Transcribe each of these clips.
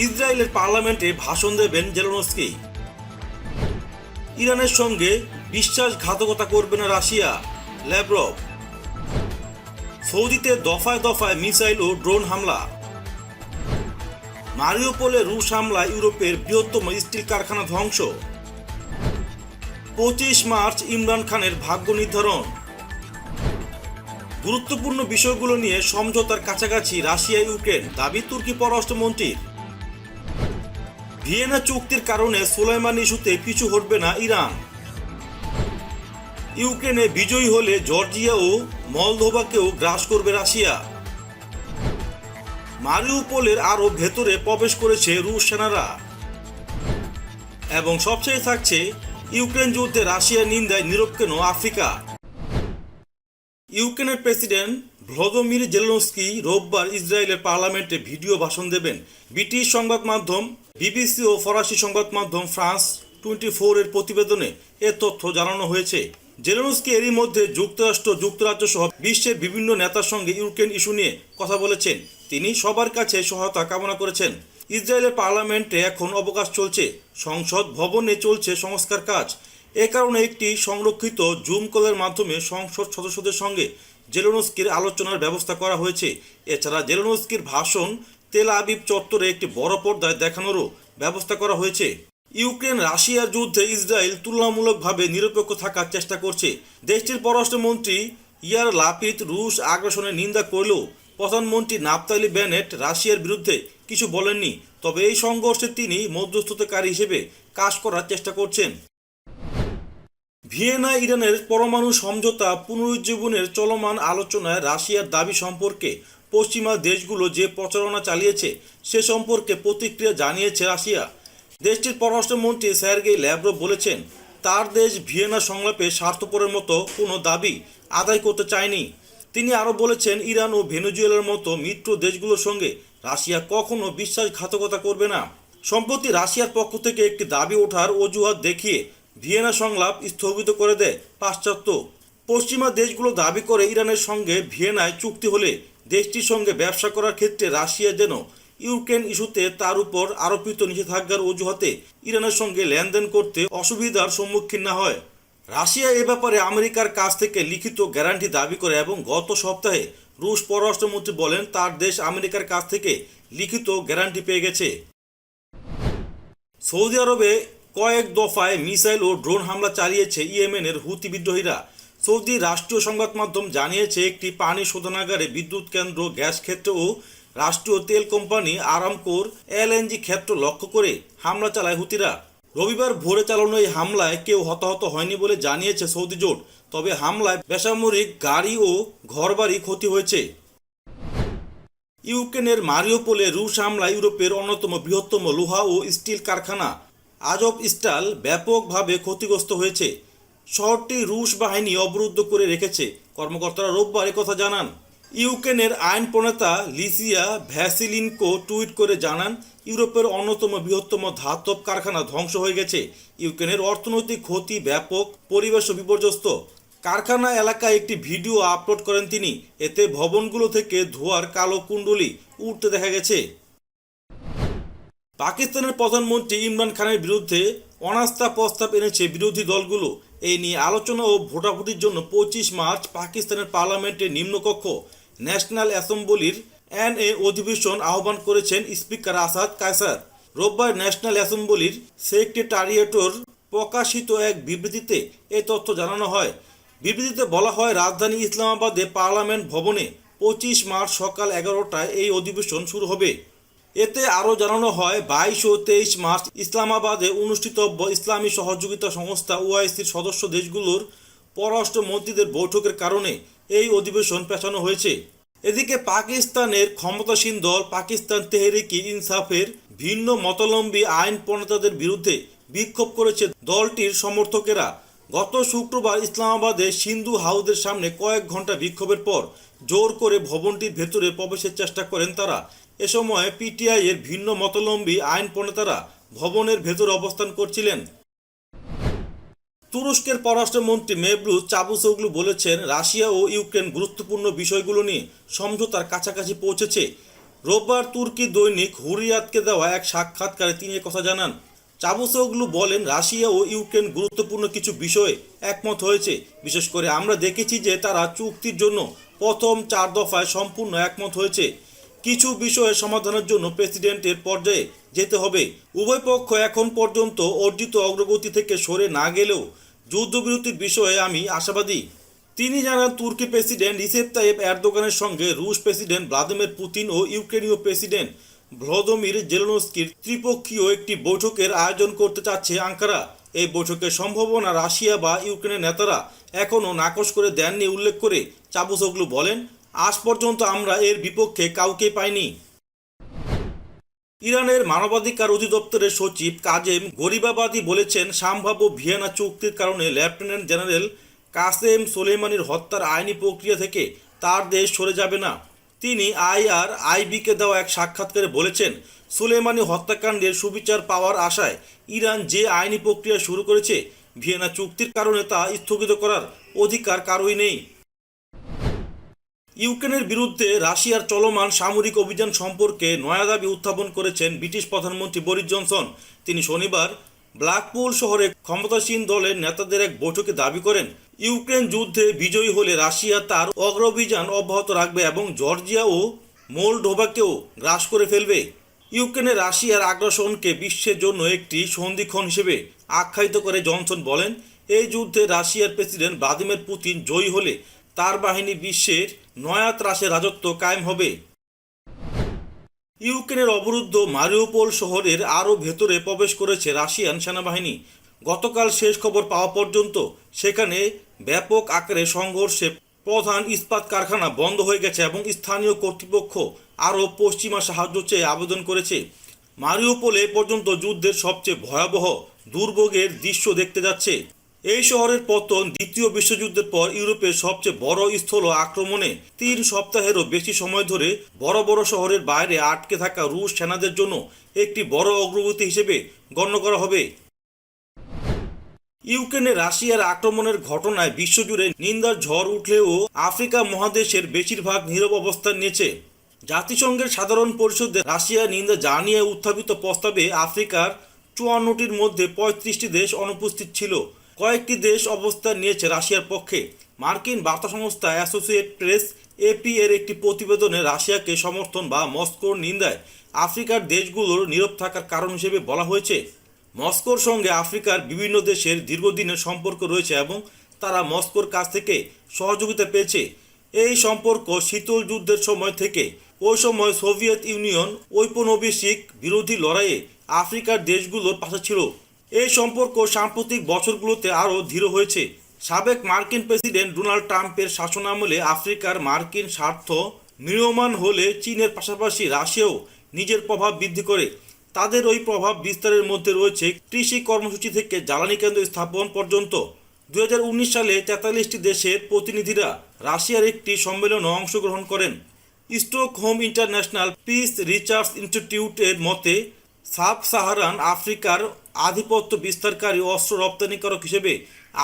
ইসরায়েলের পার্লামেন্টে ভাষণ দেবেন জেলেনস্কি। ইরানের সঙ্গে বিশ্বাসঘাতকতা করবে না রাশিয়া, ল্যাভরভ। সৌদিতে দফায় দফায় মিসাইল ও ড্রোন হামলা। মারিউপোলে রুশ হামলায় ইউরোপের বৃহত্তম স্টিল কারখানা ধ্বংস। 25 মার্চ ইমরান খানের ভাগ্য নির্ধারণ। গুরুত্বপূর্ণ বিষয়গুলো নিয়ে সমঝোতার কাছাকাছি রাশিয়া ইউক্রেন, দাবি তুর্কি পররাষ্ট্রমন্ত্রীর। ভিয়েনা চুক্তির কারণে সোলাইমানি ইস্যুতে পিছু হটবে না ইরান। ইউক্রেনে বিজয়ী হলে জর্জিয়া ও মলদোভাকেও গ্রাস করবে রাশিয়া। মারিউপোলের আরও ভেতরে প্রবেশ করেছে রুশ সেনারা। এবং সবচেয়ে থাকছে ইউক্রেন যুদ্ধে রাশিয়ার নিন্দায় নীরব কেন আফ্রিকা। ইউক্রেনের প্রেসিডেন্ট ভ্লাদিমির জেলেনস্কি রোববার ইসরায়েলের পার্লামেন্টে ভিডিও ভাষণ দেবেন। ব্রিটিশ সংবাদ মাধ্যম বিবিসি ও ফরাসি সংবাদ মাধ্যম ফ্রান্স 24 এর প্রতিবেদনে এ তথ্য জানানো হয়েছে। জেলেনস্কি এরই মধ্যে যুক্তরাজ্য সহ বিশ্বের বিভিন্ন নেতার সঙ্গে ইউক্রেন ইস্যু নিয়ে কথা বলেছেন। তিনি সবার কাছে সহায়তা কামনা করেছেন। ইসরায়েলের পার্লামেন্টে এখন অবকাশ চলছে, সংসদ ভবনে চলছে সংস্কার কাজ। এ কারণে একটি সংরক্ষিত জুম কলের মাধ্যমে সংসদ সদস্যদের সঙ্গে জেলেনস্কির আলোচনার ব্যবস্থা করা হয়েছে। এছাড়া জেলেনস্কির ভাষণ তেল আবিব চত্বরে একটি বড় পর্দায় দেখানোরও ব্যবস্থা করা হয়েছে। ইউক্রেন রাশিয়ার যুদ্ধে ইসরায়েল তুলনামূলকভাবে নিরপেক্ষ থাকার চেষ্টা করছে। দেশটির পররাষ্ট্রমন্ত্রী ইয়ার লাপিদ রুশ আগ্রাসনের নিন্দা করলেও প্রধানমন্ত্রী নাফতালি বেনেট রাশিয়ার বিরুদ্ধে কিছু বলেননি। তবে এই সংঘর্ষে তিনি মধ্যস্থতাকারী হিসেবে কাজ করার চেষ্টা করছেন। ভিয়েনা ইরানের পরমাণু সমঝোতা পুনরুজ্জীবনের চলমান আলোচনায় রাশিয়ার দাবি সম্পর্কে পশ্চিমা দেশগুলো যে প্রচারণা চালিয়েছে সে সম্পর্কে প্রতিক্রিয়া জানিয়েছে রাশিয়া। দেশটির পররাষ্ট্রমন্ত্রী সার্গেই ল্যাভরভ বলেছেন, তার দেশ ভিয়েনা সংলাপে স্বার্থপরের মতো কোনো দাবি আদায় করতে চায়নি। তিনি আরও বলেছেন, ইরান ও ভেনেজুয়েলার মতো মিত্র দেশগুলোর সঙ্গে রাশিয়া কখনো বিশ্বাসঘাতকতা করবে না। সম্প্রতি রাশিয়ার পক্ষ থেকে একটি দাবি ওঠার অজুহাত দেখিয়ে ভিয়েনা সংলাপ স্থগিত করে দেয় পাশ্চাত্য পশ্চিমা দেশগুলো দাবি করে ইরানের সঙ্গে ভিয়েনায় চুক্তি হলে দেশটির সঙ্গে ব্যবসা করার ক্ষেত্রে রাশিয়া যেন ইউক্রেন ইস্যুতে তার উপর আরোপিত নিষেধাজ্ঞার অজুহাতে ইরানের সঙ্গে লেনদেন করতে অসুবিধার সম্মুখীন না হয়। রাশিয়া এ ব্যাপারে আমেরিকার কাছ থেকে লিখিত গ্যারান্টি দাবি করে এবং গত সপ্তাহে রুশ পররাষ্ট্রমন্ত্রী বলেন তার দেশ আমেরিকার কাছ থেকে লিখিত গ্যারান্টি পেয়ে গেছে। সৌদি আরবে কয়েক দফায় মিসাইল ও ড্রোন হামলা চালিয়েছে ইয়েমেনের হুতি বিদ্রোহীরা। সৌদি রাষ্ট্রীয় সংবাদ মাধ্যম জানিয়েছে, একটি পানি শোধনাগারে, বিদ্যুৎ কেন্দ্র, গ্যাস ক্ষেত্র ও রাষ্ট্রীয় তেল কোম্পানি আরামকোর এলএনজি ক্ষেত্র লক্ষ্য করে হামলা চালায় হুতিরা। রবিবার ভোরে চালানো এই হামলায় কেউ হতাহত হয়নি বলে জানিয়েছে সৌদি জোট। তবে হামলায় বেসামরিক গাড়ি ও ঘরবাড়ি ক্ষতি হয়েছে। ইউক্রেনের মারিউপোলে রুশ হামলায় ইউরোপের অন্যতম বৃহত্তম লোহা ও স্টিল কারখানা আজভস্টাল ব্যাপকভাবে ক্ষতিগ্রস্ত হয়েছে। শহরটি রুশ বাহিনী অবরুদ্ধ করে রেখেছে। কর্মকর্তারা রোববার একথা জানান। ইউক্রেনের আইন প্রণেতা লিসিয়া ভ্যাসিলিনকো টুইট করে জানান, ইউরোপের অন্যতম বৃহত্তম ধাতব কারখানা ধ্বংস হয়ে গেছে। ইউক্রেনের অর্থনৈতিক ক্ষতি ব্যাপক, পরিবেশও বিপর্যস্ত। কারখানা এলাকায় একটি ভিডিও আপলোড করেন তিনি। এতে ভবনগুলো থেকে ধোঁয়ার কালো কুণ্ডলী উঠতে দেখা গেছে। পাকিস্তানের প্রধানমন্ত্রী ইমরান খানের বিরুদ্ধে অনাস্থা প্রস্তাব এনেছে বিরোধী দলগুলো। এই নিয়ে আলোচনা ও ভোটাভুটির জন্য 25 মার্চ পাকিস্তানের পার্লামেন্টের নিম্নকক্ষ ন্যাশনাল অ্যাসেম্বলির এনএ অধিবেশন আহ্বান করেছেন স্পিকার আসাদ কায়সার। রোববার ন্যাশনাল অ্যাসেম্বলির সেক্রেটারিয়েটর প্রকাশিত এক বিবৃতিতে এ তথ্য জানানো হয়। বিবৃতিতে বলা হয়, রাজধানী ইসলামাবাদে পার্লামেন্ট ভবনে 25 মার্চ সকাল 11টায় এই অধিবেশন শুরু হবে। এতে আরও জানানো হয়, 22 ও 23 মার্চ ইসলামাবাদে অনুষ্ঠিতব্য ইসলামী সহযোগিতা সংস্থা ওআইসির সদস্য দেশগুলোর পররাষ্ট্রমন্ত্রীদের বৈঠকের কারণে এই অধিবেশন পেছানো হয়েছে। এদিকে পাকিস্তানের ক্ষমতাসীন দল পাকিস্তান তেহরিকি ইনসাফের ভিন্ন মতাবলম্বী আইন প্রণেতাদের বিরুদ্ধে বিক্ষোভ করেছে দলটির সমর্থকেরা। গত শুক্রবার ইসলামাবাদে সিন্ধু হাউসের সামনে কয়েক ঘন্টা বিক্ষোভের পর জোর করে ভবনটির ভেতরে প্রবেশের চেষ্টা করেন তারা। এ সময় পিটিআই এর ভিন্ন মতাবলম্বী আইন প্রণেতারা ভবনের ভেতরে অবস্থান করছিলেন। তুরস্কের পররাষ্ট্রমন্ত্রী মেভলুত চাভুসোগলু বলেছেন, রাশিয়া ও ইউক্রেন গুরুত্বপূর্ণ বিষয়গুলো নিয়ে সমঝোতার কাছাকাছি পৌঁছেছে। রোববার তুর্কি দৈনিক হুরিয়াতকে দেওয়া এক সাক্ষাৎকারে তিনি কথা জানান। চাভুসোগলু বলেন, রাশিয়া ও ইউক্রেন গুরুত্বপূর্ণ কিছু বিষয়ে একমত হয়েছে। বিশেষ করে আমরা দেখেছি যে তারা চুক্তির জন্য প্রথম 4 দফায় সম্পূর্ণ একমত হয়েছে। কিছু বিষয়ে সমাধানের জন্য প্রেসিডেন্টের পর্যায়ে যেতে হবে। উভয় পক্ষ এখন পর্যন্ত অর্জিত অগ্রগতি থেকে সরে না গেলেও যুদ্ধবিরতির বিষয়ে আমি আশাবাদী। তিনি জানান, তুর্কি প্রেসিডেন্ট রিসেপ তাইয়েপ এরদোগানের সঙ্গে রুশ প্রেসিডেন্ট ভ্লাদিমির পুতিন ও ইউক্রেনীয় প্রেসিডেন্ট ভলোদিমির জেলেনস্কির ত্রিপক্ষীয় একটি বৈঠকের আয়োজন করতে চাচ্ছে আঙ্কারা। এই বৈঠকের সম্ভাবনা রাশিয়া বা ইউক্রেনের নেতারা এখনও নাকচ করে দেননি উল্লেখ করে চাভুসোগলু বলেন, আজ পর্যন্ত আমরা এর বিপক্ষে কাউকে পাইনি। ইরানের মানবাধিকার অধিদপ্তরের সচিব কাজেম গরিবাবাদি বলেছেন, সম্ভাব্য ভিয়েনা চুক্তির কারণে লেফটেন্যান্ট জেনারেল কাসেম সোলেইমানির হত্যার আইনি প্রক্রিয়া থেকে তার দেশ সরে যাবে না। তিনি আইআরআইবিকে দেওয়া এক সাক্ষাৎকারে বলেছেন, সোলেইমানি হত্যাকাণ্ডের সুবিচার পাওয়ার আশায় ইরান যে আইনি প্রক্রিয়া শুরু করেছে, ভিয়েনা চুক্তির কারণে তা স্থগিত করার অধিকার কারোই নেই। ইউক্রেনের বিরুদ্ধে রাশিয়ার চলমান সামরিক অভিযান সম্পর্কে নয়া দাবি উত্থাপন করেছেন ব্রিটিশ প্রধানমন্ত্রী বরিস জনসন। তিনি শনিবার ব্ল্যাকপুল শহরে ক্ষমতাসীন দলের নেতাদের এক বৈঠকে দাবি করেন, ইউক্রেন যুদ্ধে বিজয়ী হলে রাশিয়া তার অগ্রাভিযান অব্যাহত রাখবে এবং জর্জিয়া ও মোলডোভাকেও গ্রাস করে ফেলবে। ইউক্রেনে রাশিয়ার আগ্রাসনকে বিশ্বের জন্য একটি সন্ধিক্ষণ হিসেবে আখ্যায়িত করে জনসন বলেন, এই যুদ্ধে রাশিয়ার প্রেসিডেন্ট ভ্লাদিমির পুতিন জয়ী হলে তার বাহিনী বিশ্বের নয়া ত্রাসে রাজত্ব কায়েম হবে। ইউক্রেনের অবরুদ্ধ মারিউপোল শহরের আরও ভেতরে প্রবেশ করেছে রাশিয়ান সেনাবাহিনী। গতকাল শেষ খবর পাওয়া পর্যন্ত সেখানে ব্যাপক আকারে সংঘর্ষে প্রধান ইস্পাত কারখানা বন্ধ হয়ে গেছে এবং স্থানীয় কর্তৃপক্ষ আরও পশ্চিমা সাহায্য চেয়ে আবেদন করেছে। মারিউপোলে পর্যন্ত যুদ্ধের সবচেয়ে ভয়াবহ দুর্ভোগের দৃশ্য দেখতে যাচ্ছে। এই শহরের পতন দ্বিতীয় বিশ্বযুদ্ধের পর ইউরোপের সবচেয়ে বড় স্থল আক্রমণে 3 সপ্তাহেরও বেশি সময় ধরে বড় বড় শহরের বাইরে আটকে থাকা রুশ সেনাদের জন্য একটি বড় অগ্রগতি হিসেবে গণ্য করা হবে। ইউক্রেনে রাশিয়ার আক্রমণের ঘটনায় বিশ্বজুড়ে নিন্দার ঝড় উঠলেও আফ্রিকা মহাদেশের বেশিরভাগ নীরব অবস্থান নিয়েছে। জাতিসংঘের সাধারণ পরিষদে রাশিয়ার নিন্দা জানিয়ে উত্থাপিত প্রস্তাবে আফ্রিকার 54টির মধ্যে 35টি দেশ অনুপস্থিত ছিল। কয়েকটি দেশ অবস্থান নিয়েছে রাশিয়ার পক্ষে। মার্কিন বার্তা সংস্থা অ্যাসোসিয়েটেড প্রেস এপি এর একটি প্রতিবেদনে রাশিয়াকে সমর্থন বা মস্কোর নিন্দায় আফ্রিকার দেশগুলোর নীরব থাকার কারণ হিসেবে বলা হয়েছে। মস্কোর সঙ্গে আফ্রিকার বিভিন্ন দেশের দীর্ঘদিনের সম্পর্ক রয়েছে এবং তারা মস্কোর কাছ থেকে সহযোগিতা পেয়েছে। এই সম্পর্ক শীতল যুদ্ধের সময় থেকে। ওই সময় সোভিয়েত ইউনিয়ন ঔপনিবেশিক বিরোধী লড়াইয়ে আফ্রিকার দেশগুলোর পাশে ছিল। এই সম্পর্ক সাম্প্রতিক বছরগুলোতে আরও দৃঢ় হয়েছে। সাবেক মার্কিন প্রেসিডেন্ট ডোনাল্ড ট্রাম্পের শাসনামলে আফ্রিকার মার্কিন স্বার্থ ম্রিয়মাণ হলে চীনের পাশাপাশি রাশিয়াও নিজের প্রভাব বৃদ্ধি করে। তাদের ওই প্রভাব বিস্তারের মধ্যে রয়েছে কৃষি কর্মসূচি থেকে জ্বালানি কেন্দ্র স্থাপন পর্যন্ত। 2019 সালে 43টি দেশের প্রতিনিধিরা রাশিয়ার একটি সম্মেলনে অংশগ্রহণ করেন। স্টকহোম ইন্টারন্যাশনাল পিস রিসার্চ ইনস্টিটিউটের মতে, সাব সাহারান আফ্রিকার আধিপত্য বিস্তারকারী অস্ত্র রপ্তানিকারক হিসেবে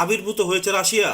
আবির্ভূত হয়েছে রাশিয়া।